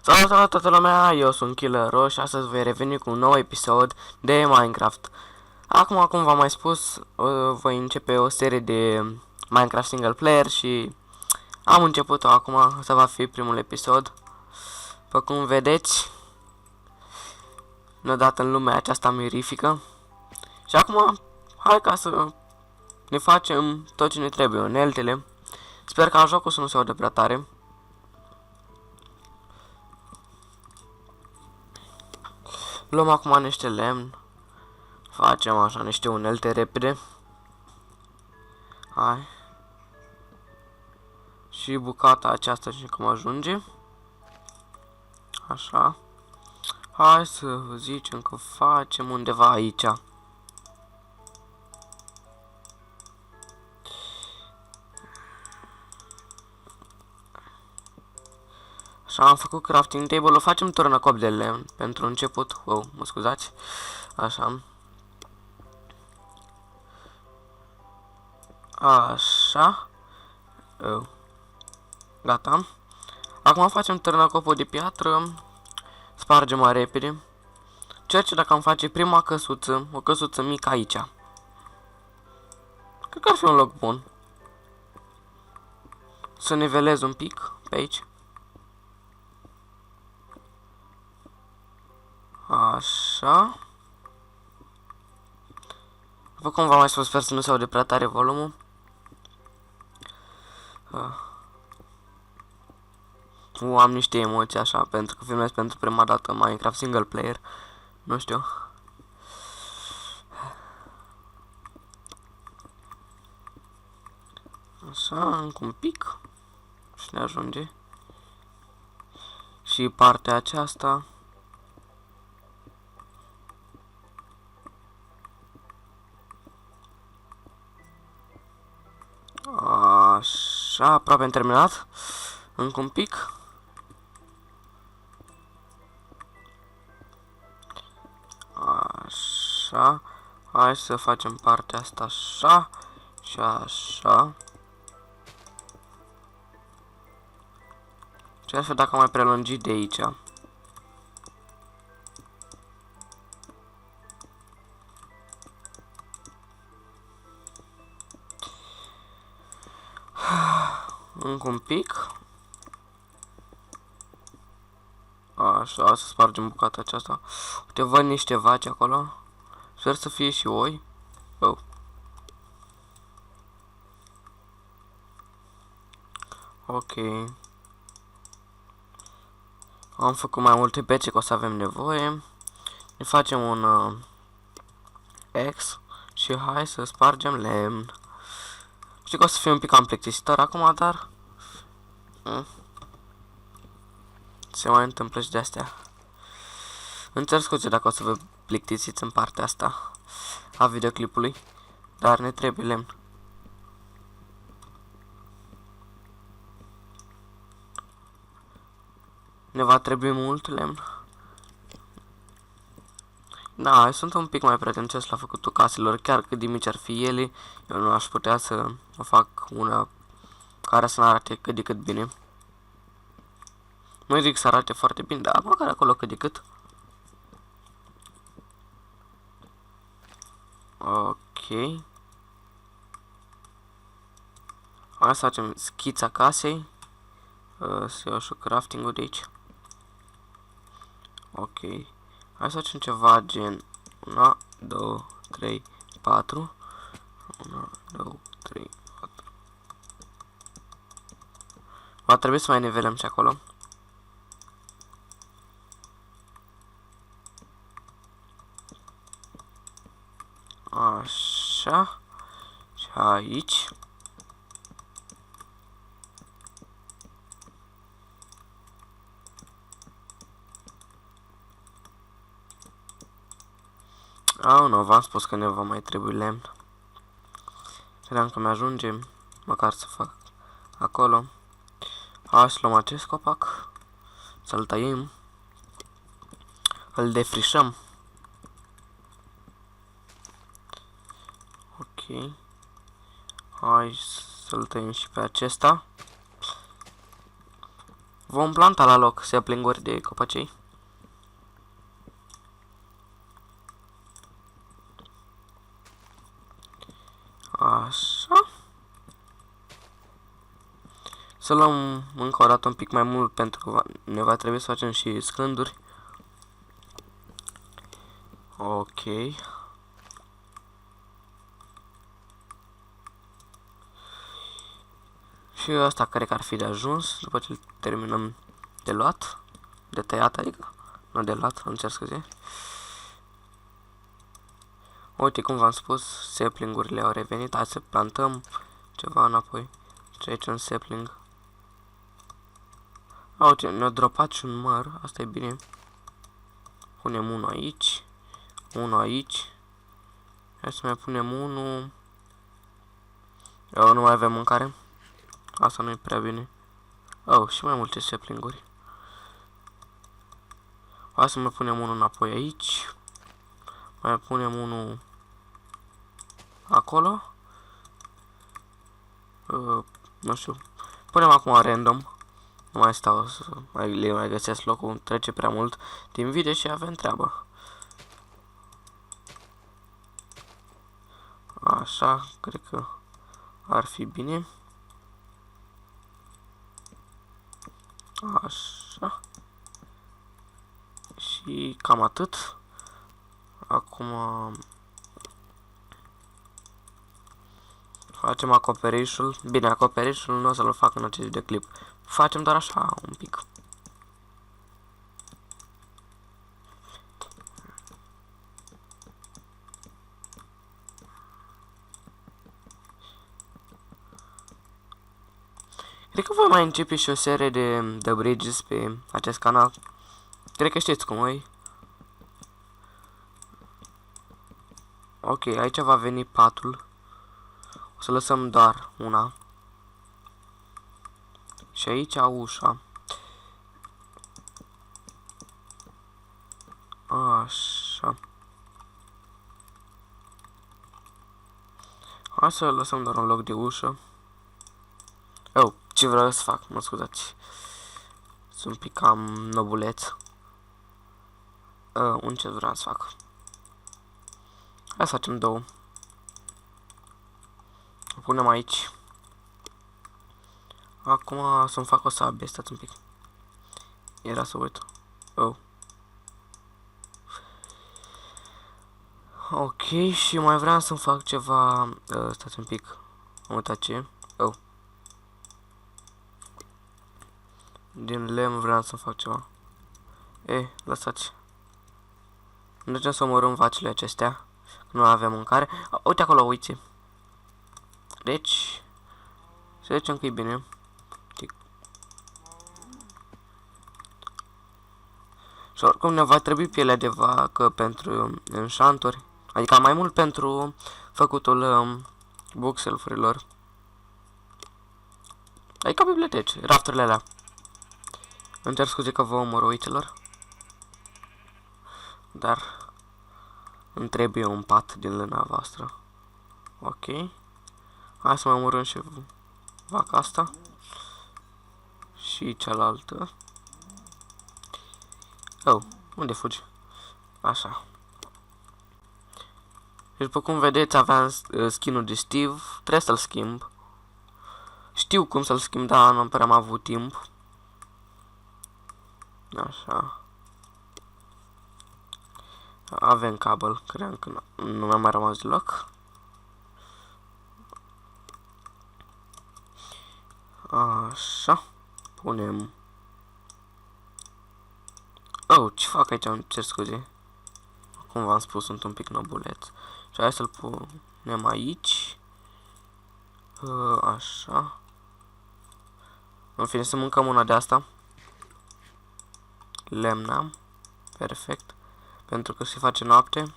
Salut toată lumea, eu sunt Killer și astăzi voi reveni cu un nou episod de Minecraft. Acum, cum v-am mai spus, voi începe o serie de Minecraft single player și am început-o acum, asta va fi primul episod. După cum vedeți, ne-a dat în lumea aceasta mirifică. Și acum, hai ca să ne facem tot ce ne trebuie, uneltele. Sper că jocul să nu se audă prea tare. Luăm acum niște lemn. Facem așa niște unelte repede. Hai. Și bucata aceasta și cum ajunge. Așa. Hai să zicem că facem undeva aici. Așa, am făcut crafting table, o facem turnăcop de lemn pentru început. Oh, mă scuzați. Așa. Așa. Oh. Gata. Acum facem turnăcopul de piatră. Spargem mai repede. Cerce dacă am face prima căsuță, o căsuță mică aici. Cred că ar fi un loc bun. Să nivelez un pic pe aici. Așa. După cum v-am mai spus, sper să nu se aude prea tare volumul. Am niște emoții așa, pentru că filmez pentru prima dată Minecraft single player. Nu știu. Așa, încă un pic. Și ne ajunge. Și partea aceasta. Așa, aproape am terminat. Încă un pic. Așa. Hai să facem partea asta așa. Și așa. Ce ar fi dacă am mai prelungit de aici? Încă un pic. Așa, să spargem bucata aceasta. Uite, văd niște vaci acolo. Sper să fie și oi. Oh. Ok. Am făcut mai multe pece că o să avem nevoie. Ne facem un X și hai să spargem lemn. Știu că o să fie un pic cam plictisitor acum, dar se mai întâmplă și de astea. Îmi cer scuze dacă o să vă plictisiți în partea asta a videoclipului, dar ne trebuie lemn. Ne va trebui mult lemn. Da, eu sunt un pic mai pretențios la făcutul caselor, chiar cât de mici ar fi ele, eu nu aș putea să o fac una care să arate cât de cât bine. Nu zic să arate foarte bine, dar măcar acolo cât de cât. Ok. Hai să facem schița casei. Să iau și crafting-ul de aici. Ok. Hai să facem ceva gen 1, 2, 3, 4. 1, 2, 3, 4. Va trebui să mai nivelăm și acolo. Așa. Și aici. Nu, v-am spus că ne va mai trebui lemn. Credeam că mi-ajunge măcar să fac acolo. Hai să luăm acest copac. Să-l tăiem. Îl defrișăm. Ok. Hai să-l tăiem și pe acesta. Vom planta la loc sapling-uri de copacei. Așa. Să luăm încă o dată un pic mai mult pentru că ne va trebui să facem și scânduri. Ok. Și asta cred că ar fi de ajuns după ce terminăm de luat, de tăiat adică, nu de luat, îmi cer scuze. Uite, cum v-am spus, sapling-urile au revenit, hai să plantăm ceva înapoi. Și aici un sapling. Uite, ne-a dropat și un măr, asta e bine. Punem unul aici, unul aici. Hai să mai punem unul. Nu mai avem mâncare. Asta nu e prea bine. Și mai multe sapling-uri. Hai să mai punem unul înapoi aici. Mai punem unul acolo. Nu știu. Punem acum random. Nu mai stau să le mai găsesc locul. Trece prea mult din video și avem treabă. Așa, cred că ar fi bine. Așa. Și cam atât. Acum facem acoperișul. Bine, acoperișul nu o să-l fac în acest videoclip. Facem doar așa, un pic. Cred că voi mai începe și o serie de bridges pe acest canal. Cred că știți cum e. Ok, aici va veni patul. O să lăsăm doar una. Și aici ușa. Așa. Hai să lăsăm doar un loc de ușă. Ce vreau să fac? Mă scuzați. Sunt un pic cam nobuleț. Ce vreau să fac? Hai să facem două. O punem aici. Acum să-mi fac o sabie, stați un pic. Era să uit. Ok, și mai vreau să-mi fac ceva. Stați un pic. Am uitat ce. Din lemn vreau să-mi fac ceva. Lăsați. Mergem să omorâm vacile acestea. Nu avem mâncare. Uite acolo, uite. Deci, să zicem că e bine. Și oricum ne va trebui pielea de vacă pentru enchanturi. Adică mai mult pentru făcutul bookshelf-urilor. Adică biblioteci, rafturile alea. Îmi cer scuze că vă omor, uitelor. Dar îmi trebuie un pat din lâna voastră. Ok. Hai să mai omorâm și vaca asta. Și cealaltă. Unde fugi? Așa. Și după cum vedeți, aveam skin-ul de Steve. Trebuie să-l schimb. Știu cum să-l schimb, dar nu prea am avut timp. Așa. Avem cabel, cream că nu mi-a mai rămas deloc. Așa. Punem. Ce fac aici? Îmi cer scuze. Cum v-am spus, sunt un pic nobuleț. Și hai să-l punem aici. Așa. În fine, să mâncăm una de asta. Lemn. Perfect. Pentru că se face noapte.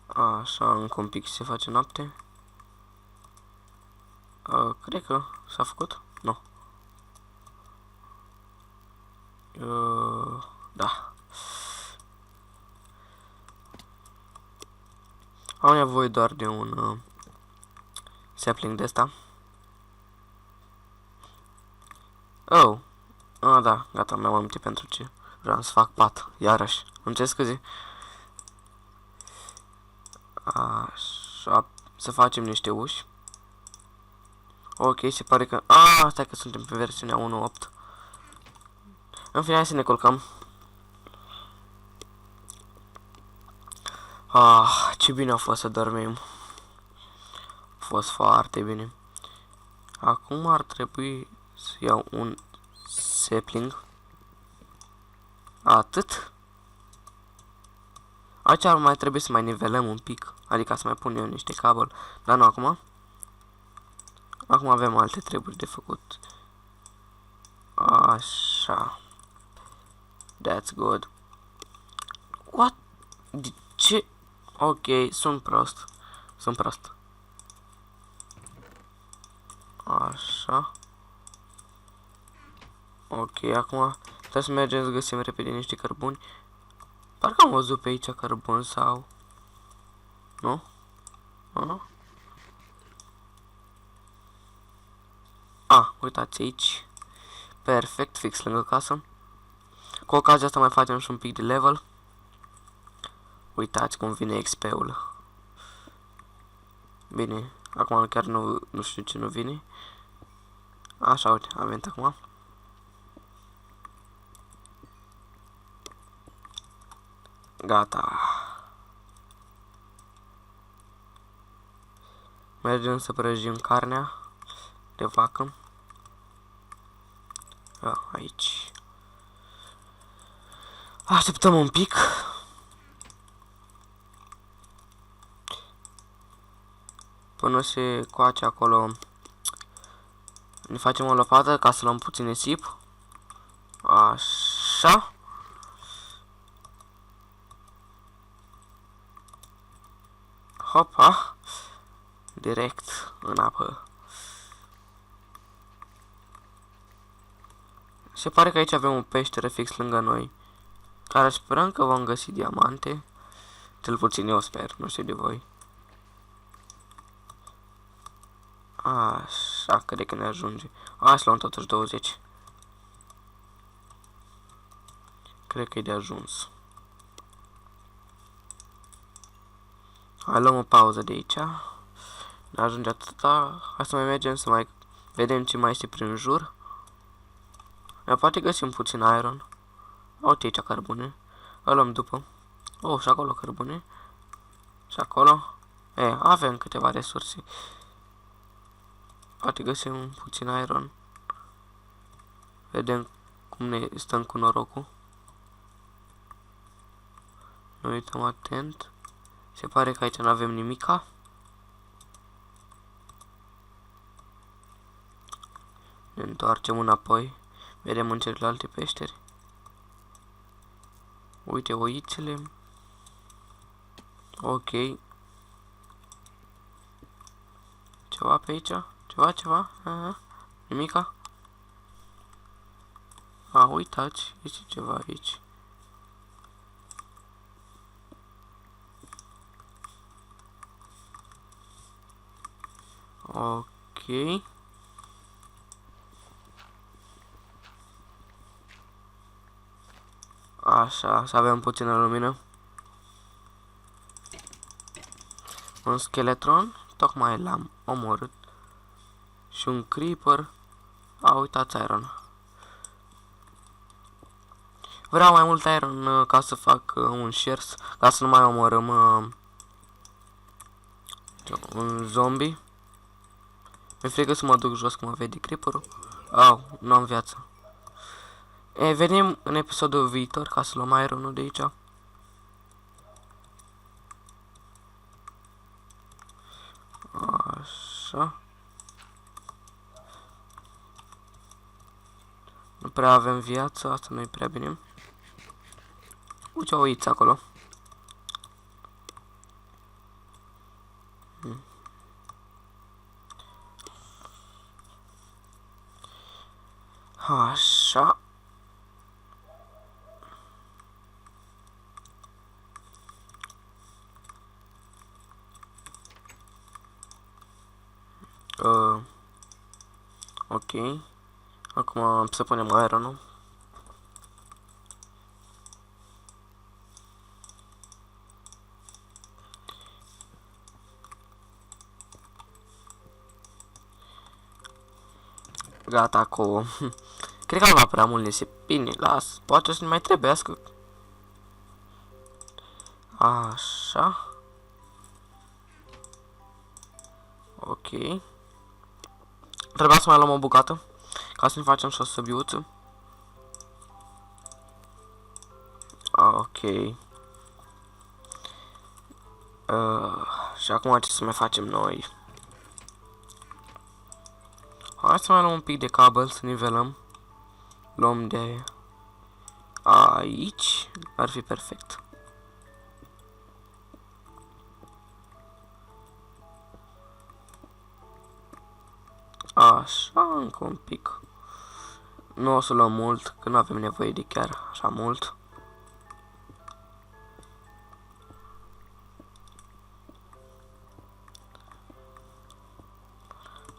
Așa, încă un pic se face noapte. Cred că s-a făcut. Nu. Da. Am nevoie doar de un sapling de asta. Oh, da, gata, mi-am amintit pentru ce. Vreau să fac pat, iarăși. Îmi cer scuze. Așa, să facem niște uși. Ok, se pare că... stai că suntem pe versiunea 1.8. În fine, hai să ne culcăm. Ce bine a fost să dormim. A fost foarte bine. Acum ar trebui să iau un sapling. Atât. Aici ar mai trebui să mai nivelăm un pic. Adică să mai pun eu niște cablu. Dar nu acum. Acum avem alte treburi de făcut. Așa. That's good. What? De ce? Ok, sunt prost. Sunt prost. Așa. Ok, acum trebuie să mergem să găsim repede niște cărbuni. Parcă am văzut pe aici cărbuni sau... Nu? Nu? Uitați aici. Perfect, fix lângă casă. Cu ocazia asta mai facem și un pic de level. Uitați cum vine XP-ul. Bine, acum chiar nu știu ce nu vine. Așa, uite, am venit acum. Gata. Mergem să prăjim carnea de vacă. Aici. Așteptăm un pic. Până se coace acolo. Ne facem o lopată ca să luăm puțin nisip. Așa. Hopa. Direct în apă. Se pare că aici avem un peșteră fix lângă noi. Care sperăm că vom găsi diamante. Cel puțin eu sper, nu știu de voi. Așa, cred că ne ajunge. Hai să luăm totuși 20. Cred că e de ajuns. Hai, luăm o pauză de aici. Ne ajunge atâta. Hai să mai mergem să mai vedem ce mai este prin jur. Ne poate găsim puțin iron. Uite aici cărbune. Îl luăm după. Și acolo cărbune. Și acolo. Avem câteva resurse. Poate găsim puțin iron. Vedem cum ne stăm cu norocul. Ne uităm atent. Se pare că aici nu avem nimica. Ne întoarcem înapoi. Vedem în celelalte peșteri. Uite oițele. Ok. Ceva pe aici? Ceva? Nimica? Uitați, este ceva aici. Ok. Așa, să avem puțină lumină. Un scheletron, tocmai l-am omorât. Și un creeper. Uitați iron. Vreau mai mult iron ca să fac un shears, ca să nu mai omorâm un zombie. Mi-e frică să mă duc jos cum mă vede creeper-ul. Nu am viață. Venim în episodul viitor ca să luăm iron-ul de aici. Așa. Nu prea avem viață, asta nu-i prea bine. Uite o oiță acolo. Așa. Ok. Acum să punem ironul. Gata cu... Cred că am luat prea mult nisip. Bine, las. Poate să ne mai trebuiască. Așa. Ok. Trebuia să mai luăm o bucată. Ca să ne facem și o săbiuță. Ok. Și acum ce să mai facem noi? Hai să mai luăm un pic de cabel să nivelăm. Luăm de aici. Ar fi perfect. Așa, încă un pic. Nu o să luăm mult, că nu avem nevoie de chiar așa mult.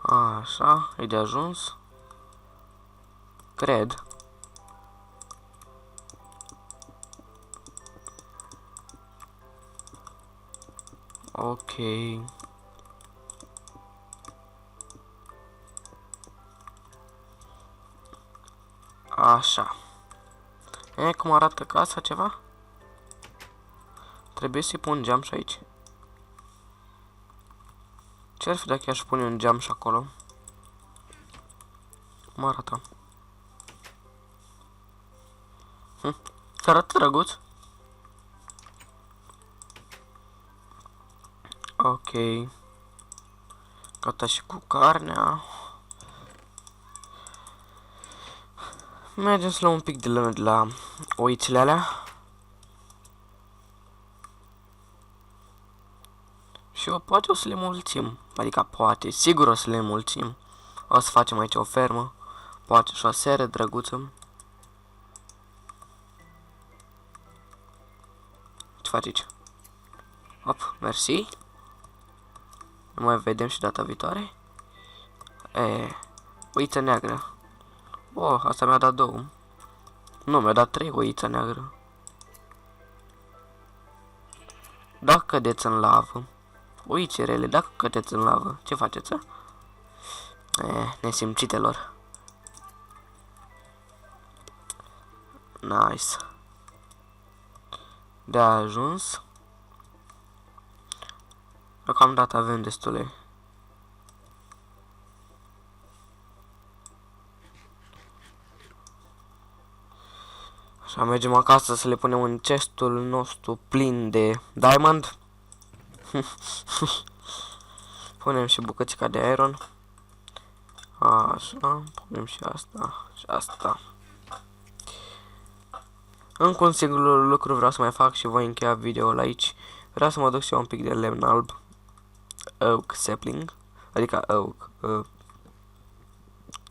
Așa, e de ajuns. Cred. Ok. Așa. E, cum arată casa ceva? Trebuie să-i pun geam și aici. Ce-ar fi dacă aș pune un geam și acolo? Cum arată? Se arată drăguț. Ok. Gata și cu carnea. Mergem să luăm un pic de lână de la oițele alea. Și poate o să le mulțim. Adică poate, sigur o să le mulțim. O să facem aici o fermă. Poate și o seră drăguță. Ce faci aici? Hop, mersi. Nu mai vedem și data viitoare. Oiță neagră. Oh, asta mi-a dat 2. Nu, mi-a dat 3 oiță neagră. Dacă cădeți în lavă. Oițe rele, dacă cădeți în lavă, ce faceți, a? Nesimțitelor. Nice. De ajuns. Deocamdată avem destule. Așa, mergem acasă să le punem în chestul nostru plin de diamond. Punem și bucățica de iron. Așa, punem și asta și asta. Încă un singur lucru vreau să mai fac și voi încheia video-ul aici. Vreau să mă duc și eu un pic de lemn alb. Oak sapling. Adică oak.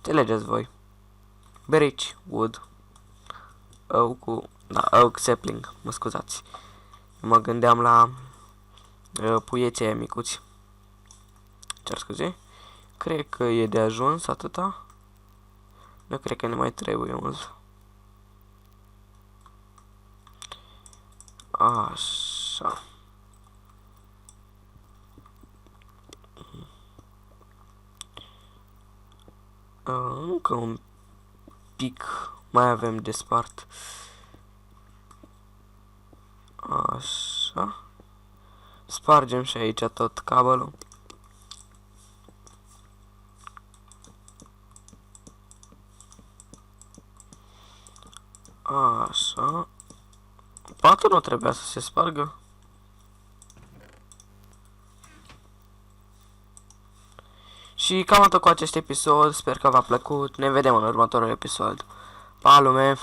Ce legeți voi? Berici, wood. Oak, da, oak sapling, mă scuzați. Mă gândeam la puieții aia micuți. Cer scuze. Cred că e de ajuns atâta. Nu cred că ne mai trebuie mult. Așa. Încă un pic mai avem de spart. Așa. Spargem și aici tot cabelul. Așa. Poate nu trebuia să se spargă. Și cam atât cu acest episod. Sper că v-a plăcut. Ne vedem în următorul episod. Pa, lume!